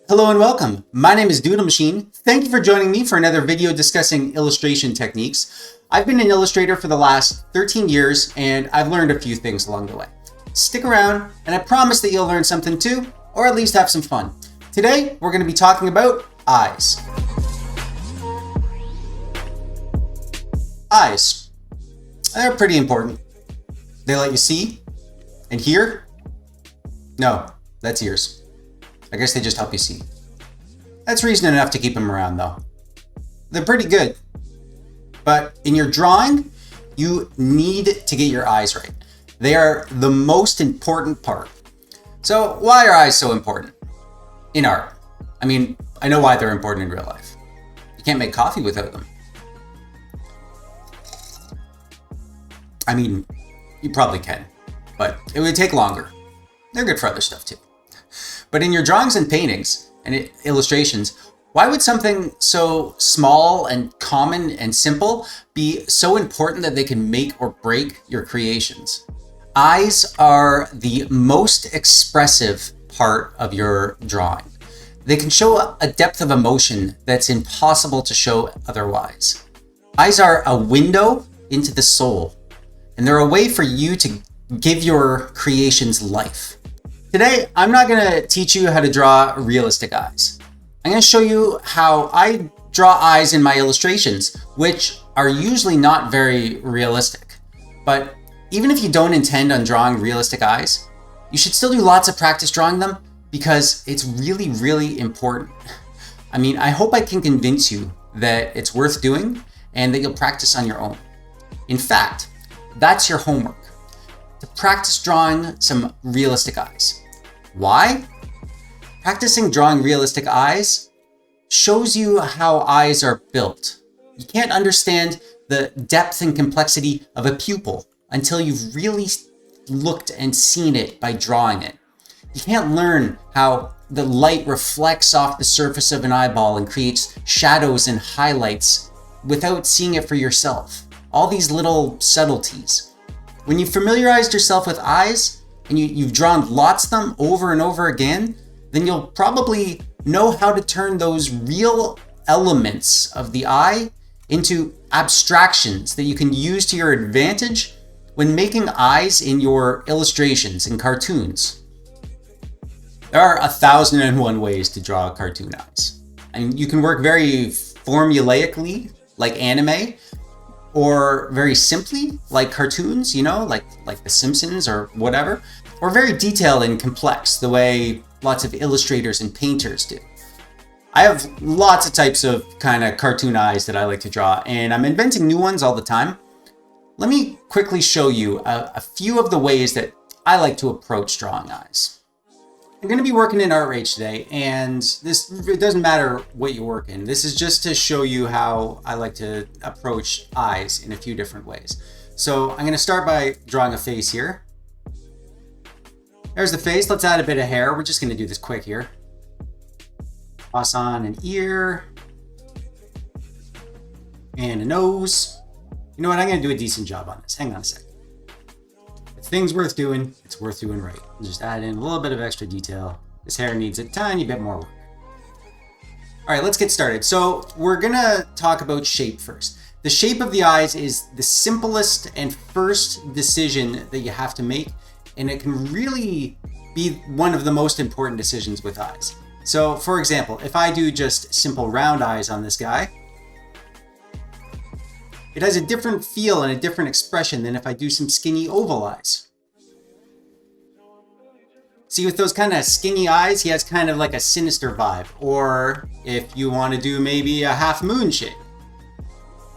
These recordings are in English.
Hello and welcome. My name is Doodlemachine. Thank you for joining me for another video discussing illustration techniques. I've been an illustrator for the last 13 years and I've learned a few things along the way. Stick around and I promise that you'll learn something too, or at least have some fun. Today, we're going to be talking about eyes. Eyes. They're pretty important. They let you see and hear. No, that's ears. I guess they just help you see. That's reason enough to keep them around though. They're pretty good. But in your drawing, you need to get your eyes right. They are the most important part. So why are eyes so important in art? I mean, I know why they're important in real life. You can't make coffee without them. I mean, you probably can, but it would take longer. They're good for other stuff too. But in your drawings and paintings and illustrations, why would something so small and common and simple be so important that they can make or break your creations? Eyes are the most expressive part of your drawing. They can show a depth of emotion that's impossible to show otherwise. Eyes are a window into the soul, and they're a way for you to give your creations life. Today, I'm not going to teach you how to draw realistic eyes. I'm going to show you how I draw eyes in my illustrations, which are usually not very realistic. But even if you don't intend on drawing realistic eyes, you should still do lots of practice drawing them because it's really, really important. I mean, I hope I can convince you that it's worth doing and that you'll practice on your own. In fact, that's your homework. To practice drawing some realistic eyes. Why? Practicing drawing realistic eyes shows you how eyes are built. You can't understand the depth and complexity of a pupil until you've really looked and seen it by drawing it. You can't learn how the light reflects off the surface of an eyeball and creates shadows and highlights without seeing it for yourself. All these little subtleties. When you've familiarized yourself with eyes and you've drawn lots of them over and over again, then you'll probably know how to turn those real elements of the eye into abstractions that you can use to your advantage when making eyes in your illustrations and cartoons. There are 1,001 ways to draw cartoon eyes. And you can work very formulaically, like anime, or very simply, like cartoons, like The Simpsons or whatever, or very detailed and complex, the way lots of illustrators and painters do. I have lots of types of kind of cartoon eyes that I like to draw, and I'm inventing new ones all the time. Let me quickly show you a few of the ways that I like to approach drawing eyes. I'm going to be working in Art Rage today, and it doesn't matter what you work in. This is just to show you how I like to approach eyes in a few different ways. So I'm going to start by drawing a face here. There's the face. Let's add a bit of hair. We're just going to do this quick here. Toss on an ear and a nose. You know what? I'm going to do a decent job on this. Hang on a second. If things worth doing, it's worth doing right. Just add in a little bit of extra detail. This hair needs a tiny bit more work. All right, let's get started. So we're gonna talk about shape first. The shape of the eyes is the simplest and first decision that you have to make, and it can really be one of the most important decisions with eyes. So for example, if I do just simple round eyes on this guy, it has a different feel and a different expression than if I do some skinny oval eyes. See, with those kind of skinny eyes, he has kind of like a sinister vibe. Or if you want to do maybe a half moon shape.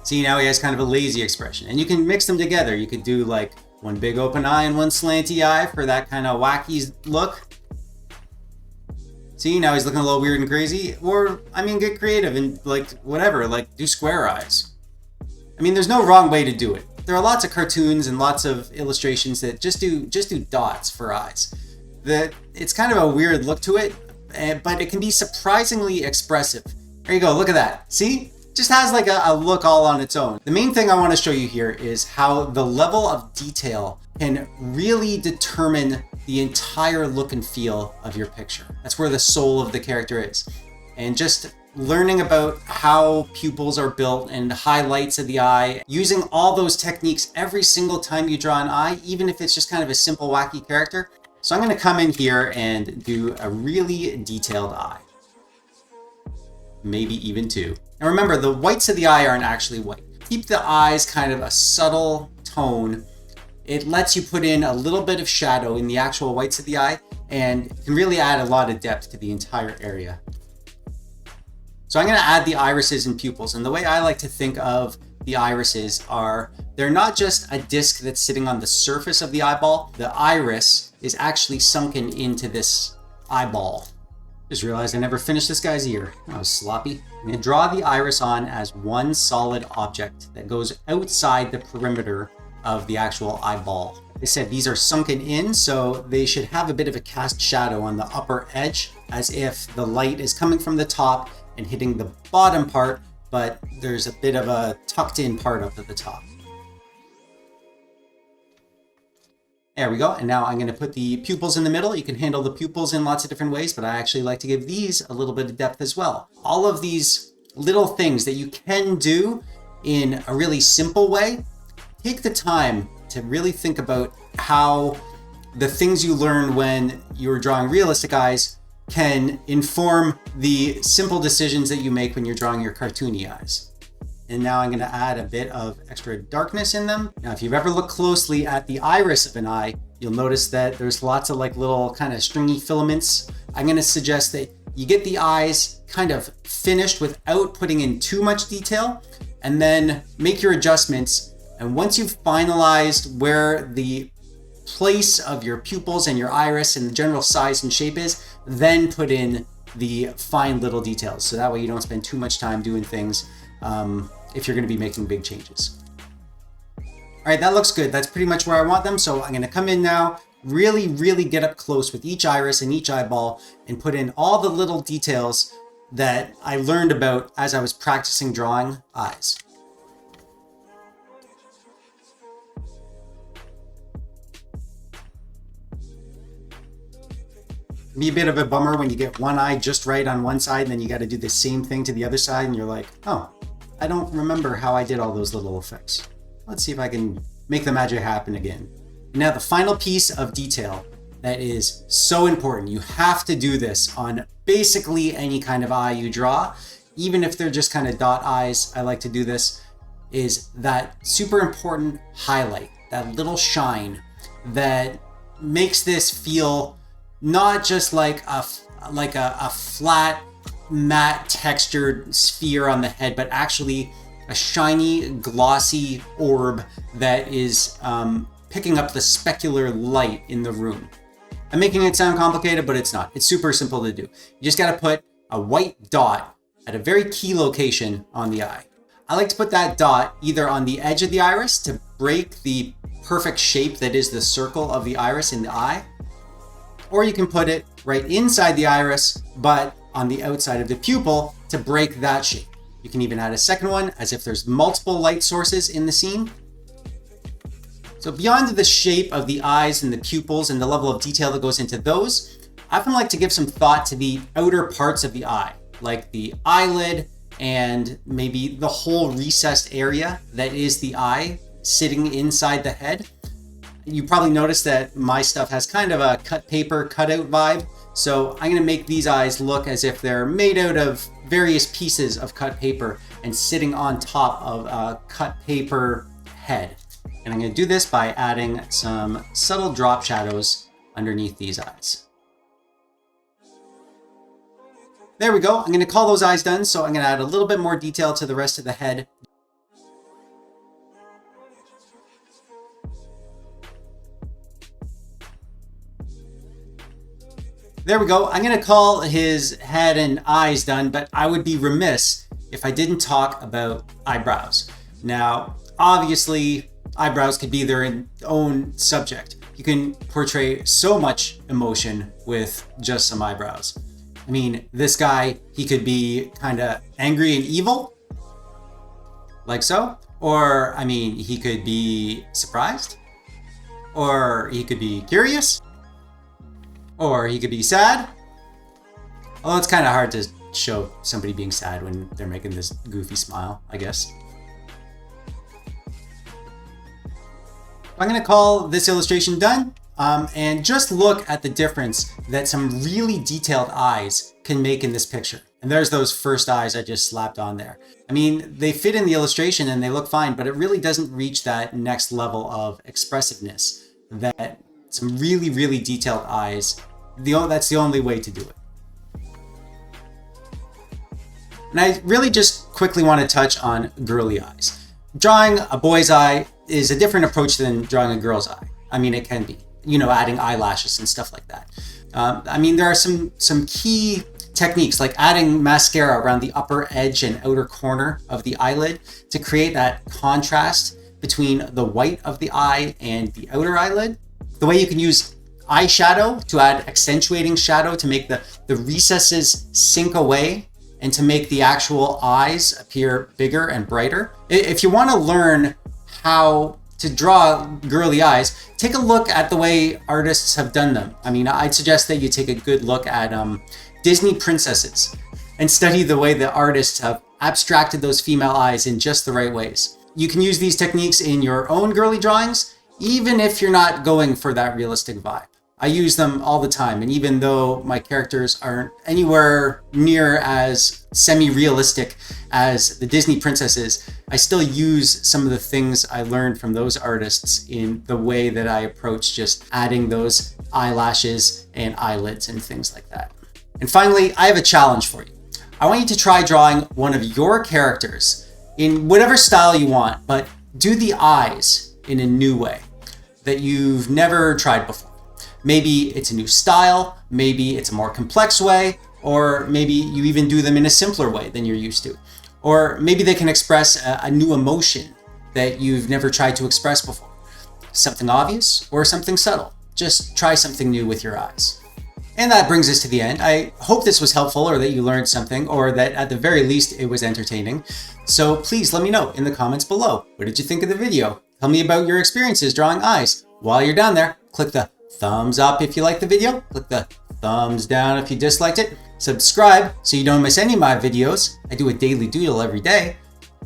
See, now he has kind of a lazy expression. And you can mix them together. You could do like one big open eye and one slanty eye for that kind of wacky look. See, now he's looking a little weird and crazy. Or, I mean, get creative and like whatever, like do square eyes. I mean, there's no wrong way to do it. There are lots of cartoons and lots of illustrations that just do dots for eyes. It's kind of a weird look to it, but it can be surprisingly expressive. There you go, look at that. See? Just has like a look all on its own. The main thing I want to show you here is how the level of detail can really determine the entire look and feel of your picture. That's where the soul of the character is. And just learning about how pupils are built and highlights of the eye, using all those techniques every single time you draw an eye, even if it's just kind of a simple wacky character. So I'm going to come in here and do a really detailed eye. Maybe even two. And remember, the whites of the eye aren't actually white. Keep the eyes kind of a subtle tone. It lets you put in a little bit of shadow in the actual whites of the eye and can really add a lot of depth to the entire area. So I'm going to add the irises and pupils. And the way I like to think of the irises are, they're not just a disc that's sitting on the surface of the eyeball. The iris is actually sunken into this eyeball. Just realized I never finished this guy's ear. That was sloppy. I'm going to draw the iris on as one solid object that goes outside the perimeter of the actual eyeball. They said these are sunken in, so they should have a bit of a cast shadow on the upper edge, as if the light is coming from the top and hitting the bottom part, but there's a bit of a tucked in part up at the top. There we go. And now I'm going to put the pupils in the middle. You can handle the pupils in lots of different ways, but I actually like to give these a little bit of depth as well. All of these little things that you can do in a really simple way, take the time to really think about how the things you learn when you're drawing realistic eyes can inform the simple decisions that you make when you're drawing your cartoony eyes. And now I'm going to add a bit of extra darkness in them. Now, if you've ever looked closely at the iris of an eye, you'll notice that there's lots of like little kind of stringy filaments. I'm going to suggest that you get the eyes kind of finished without putting in too much detail, and then make your adjustments. And once you've finalized where the place of your pupils and your iris and the general size and shape is, then put in the fine little details. So that way you don't spend too much time doing things if you're going to be making big changes. All right, that looks good. That's pretty much where I want them. So I'm going to come in now, really get up close with each iris and each eyeball and put in all the little details that I learned about as I was practicing drawing eyes. Be a bit of a bummer when you get one eye just right on one side and then you got to do the same thing to the other side and you're like, oh, I don't remember how I did all those little effects. Let's see if I can make the magic happen again. Now, the final piece of detail that is so important, you have to do this on basically any kind of eye you draw, even if they're just kind of dot eyes. I like to do this, is that super important highlight, that little shine that makes this feel not just like a flat, matte textured sphere on the head, but actually a shiny, glossy orb that is picking up the specular light in the room. I'm making it sound complicated, but it's not. It's super simple to do. You just got to put a white dot at a very key location on the eye. I like to put that dot either on the edge of the iris to break the perfect shape that is the circle of the iris in the eye, or you can put it right inside the iris, but on the outside of the pupil to break that shape. You can even add a second one as if there's multiple light sources in the scene. So beyond the shape of the eyes and the pupils and the level of detail that goes into those, I often like to give some thought to the outer parts of the eye, like the eyelid and maybe the whole recessed area that is the eye sitting inside the head. You probably noticed that my stuff has kind of a cut paper cutout vibe. So I'm gonna make these eyes look as if they're made out of various pieces of cut paper and sitting on top of a cut paper head. And I'm gonna do this by adding some subtle drop shadows underneath these eyes. There we go. I'm gonna call those eyes done. So I'm gonna add a little bit more detail to the rest of the head. There we go. I'm going to call his head and eyes done, but I would be remiss if I didn't talk about eyebrows. Now, obviously, eyebrows could be their own subject. You can portray so much emotion with just some eyebrows. I mean, this guy, he could be kind of angry and evil, like so. Or, I mean, he could be surprised. Or he could be curious. Or he could be sad. Although it's kind of hard to show somebody being sad when they're making this goofy smile, I guess. I'm going to call this illustration done, and just look at the difference that some really detailed eyes can make in this picture. And there's those first eyes I just slapped on there. I mean, they fit in the illustration and they look fine, but it really doesn't reach that next level of expressiveness that some really, really detailed eyes, that's the only way to do it. And I really just quickly want to touch on girly eyes. Drawing a boy's eye is a different approach than drawing a girl's eye. I mean, it can be, adding eyelashes and stuff like that. I mean, there are some key techniques like adding mascara around the upper edge and outer corner of the eyelid to create that contrast between the white of the eye and the outer eyelid. The way you can use eyeshadow to add accentuating shadow to make the recesses sink away and to make the actual eyes appear bigger and brighter. If you want to learn how to draw girly eyes, take a look at the way artists have done them. I mean, I'd suggest that you take a good look at Disney princesses and study the way the artists have abstracted those female eyes in just the right ways. You can use these techniques in your own girly drawings, even if you're not going for that realistic vibe. I use them all the time, and even though my characters aren't anywhere near as semi-realistic as the Disney princesses, I still use some of the things I learned from those artists in the way that I approach just adding those eyelashes and eyelids and things like that. And finally, I have a challenge for you. I want you to try drawing one of your characters in whatever style you want, but do the eyes in a new way that you've never tried before. Maybe it's a new style, maybe it's a more complex way, or maybe you even do them in a simpler way than you're used to. Or maybe they can express a new emotion that you've never tried to express before. Something obvious or something subtle. Just try something new with your eyes. And that brings us to the end. I hope this was helpful, or that you learned something, or that at the very least it was entertaining. So please let me know in the comments below. What did you think of the video? Tell me about your experiences drawing eyes. While you're down there, click the thumbs up if you liked the video, click the thumbs down if you disliked it, subscribe so you don't miss any of my videos. I do a daily doodle every day.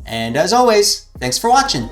And as always, thanks for watching.